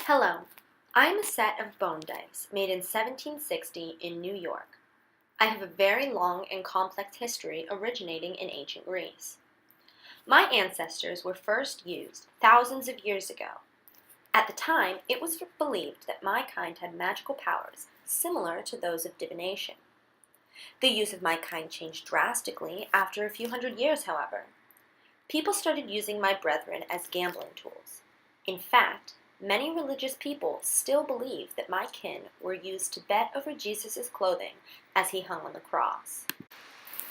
Hello, I am a set of bone dice made in 1760 in New York. I have a very long and complex history originating in ancient Greece. My ancestors were first used thousands of years ago. At the time, it was believed that my kind had magical powers similar to those of divination. The use of my kind changed drastically after a few hundred years, however. People started using my brethren as gambling tools. In fact, many religious people still believe that my kin were used to bet over Jesus' clothing as he hung on the cross.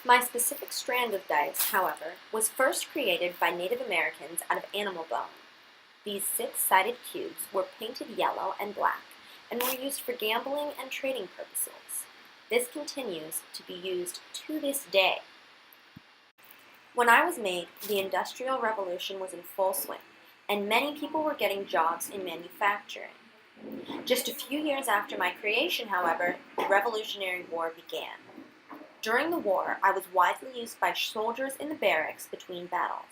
My specific strand of dice, however, was first created by Native Americans out of animal bone. These six-sided cubes were painted yellow and black and were used for gambling and trading purposes. This continues to be used to this day. When I was made, the Industrial Revolution was in full swing, and many people were getting jobs in manufacturing. Just a few years after my creation, however, the Revolutionary War began. During the war, I was widely used by soldiers in the barracks between battles.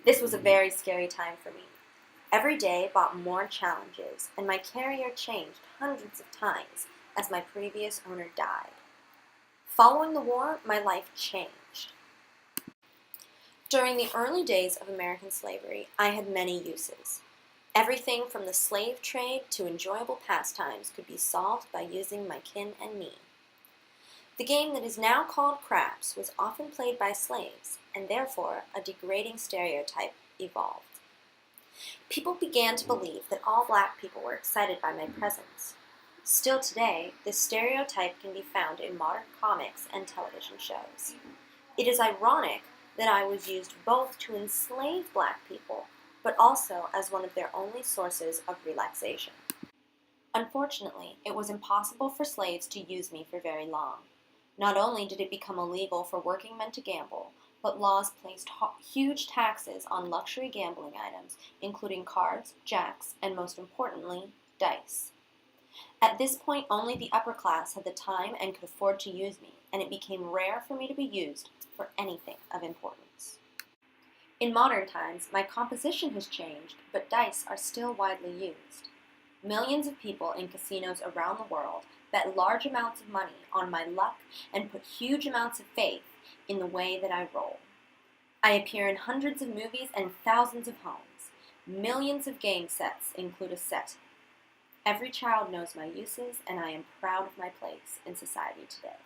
This was a very scary time for me. Every day brought more challenges, and my carrier changed hundreds of times as my previous owner died. Following the war, my life changed. During the early days of American slavery, I had many uses. Everything from the slave trade to enjoyable pastimes could be solved by using my kin and me. The game that is now called craps was often played by slaves, and therefore a degrading stereotype evolved. People began to believe that all black people were excited by my presence. Still today, this stereotype can be found in modern comics and television shows. It is ironic that I was used both to enslave black people, but also as one of their only sources of relaxation. Unfortunately, it was impossible for slaves to use me for very long. Not only did it become illegal for working men to gamble, but laws placed huge taxes on luxury gambling items, including cards, jacks, and most importantly, dice. At this point, only the upper class had the time and could afford to use me, and it became rare for me to be used for anything of importance. In modern times, my composition has changed, but dice are still widely used. Millions of people in casinos around the world bet large amounts of money on my luck and put huge amounts of faith in the way that I roll. I appear in hundreds of movies and thousands of homes. Millions of game sets include a set. Every child knows my uses, and I am proud of my place in society today.